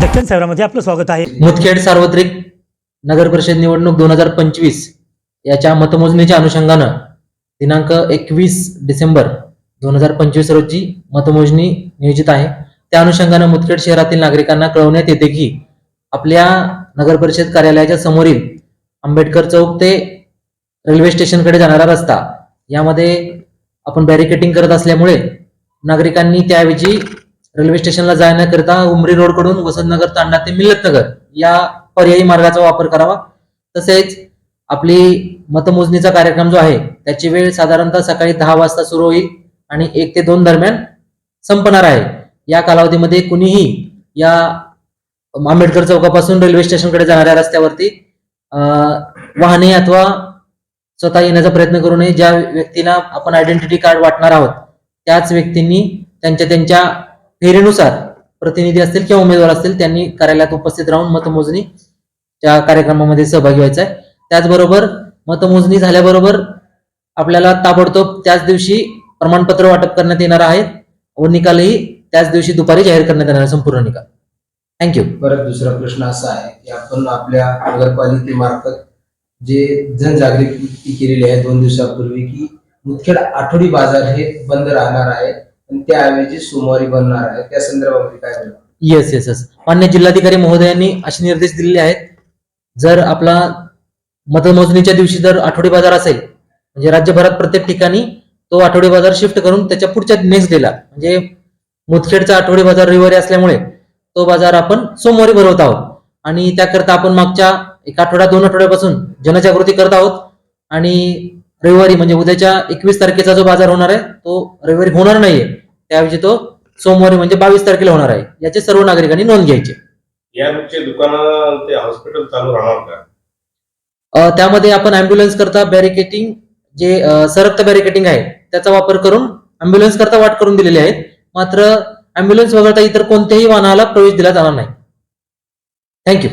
दक्षिण शहरामध्ये आपलं स्वागत आहे। मुदखेड सार्वत्रिक नगर परिषद निवडणूक 2025 याच्या मतमोजणीच्या अनुषंगानं दिनांक 21 डिसेंबर 2025 रोजी मतमोजणी नियोजित आहे। त्या अनुषंगानं मुदखेड शहरातील नागरिकांना कळवण्यात येते की आपल्या नगर परिषद कार्यालयाच्या समोरील आंबेडकर चौक ते रेल्वे स्टेशनकडे जाणारा रस्ता यामध्ये आपण बॅरिकेटिंग करत असल्यामुळे नागरिकांनी त्याऐवजी रेल्वे स्टेशनला जाण्याकरिता उमरी रोड कडून वसंतनगर तांडा ते मिल्लतनगर या पर्यायी मार्गाचा वापर करावा। तसेच आपली मतमोजणीचा कार्यक्रम जो आहे त्याची वेळ साधारणतः सकाळी 10 वाजता सुरू होईल आणि 1 ते 2 दरम्यान संपणार आहे। या कालावधीमध्ये कुणीही या आंबेडकर चौकापासून रेल्वे स्टेशनकडे जाणाऱ्या रस्त्यावरती वाहने अथवा स्वतः येण्याचा प्रयत्न करू नये। ज्या व्यक्तीला आपण आयडेंटिटी कार्ड वाटणार आहोत त्याच व्यक्तींनी त्यांच्या फेरीनुसार प्रतिनिधी असतील किंवा उमेदवार असतील त्यांनी कार्यालयात उपस्थित राहून मतमोजणीच्या कार्यक्रमामध्ये सहभागी व्हायचं आहे। त्याचबरोबर मतमोजणी झाल्याबरोबर आपल्याला ताबडतोब त्याच दिवशी प्रमाणपत्र वाटप करण्यात येणार आहे व निकालही त्याच दिवशी दुपारी जाहीर करण्यात येणार आहे, संपूर्ण निकाल। थँक्यू। परत दुसरा प्रश्न असा आहे की आपण आपल्या नगरपालिकेमार्फत जे जनजागृती केलेली आहे 2 दिवसापूर्वी की मुदखेड आठवडी बाजार हे बंद राहणार आहे आणि त्याऐवजी सोमवारी बनणार आहे, त्या संदर्भामध्ये काय बोलणार? येस मान्य जिल्हाधिकारी महोदयांनी असे निर्देश दिलेले आहेत। जर आपला मतमोजणीच्या दिवशी जर आठवडी बाजार असेल म्हणजे राज्यभरात प्रत्येक ठिकाणी तो आठवडी बाजार शिफ्ट करून त्याच्या पुढच्या नेक्स्ट डेला म्हणजे मुदखेडचा आठवडी बाजार रविवारी असल्यामुळे तो बाजार आपण सोमवारी भरवत आहोत आणि त्याकरता आपण मागच्या 1 आठवडा 2 आठवड्यापासून जनजागृती करत आहोत आणि रविवारी म्हणजे उद्याच्या 21 तारखेचा जो बाजार होणार आहे तो रविवारी होणार नाहीये, त्याऐवजी तो सोमवारी म्हणजे 22 तारखेला होणार आहे। याचे सर्व नागरिकांनी नोंद घ्यायची। याचे दुकानं ते हॉस्पिटल चालू राहणार का? त्यामध्ये आपण अँब्युलन्स करता बॅरिकेटिंग जे सरकता बॅरिकेटिंग आहे त्याचा वापर करून अँब्युलन्स करता वाट करून दिलेले आहेत, मात्र अँब्युलन्स वगळता इतर कोणत्याही वाहनाला प्रवेश दिला जाणार नाही। थँक्यू।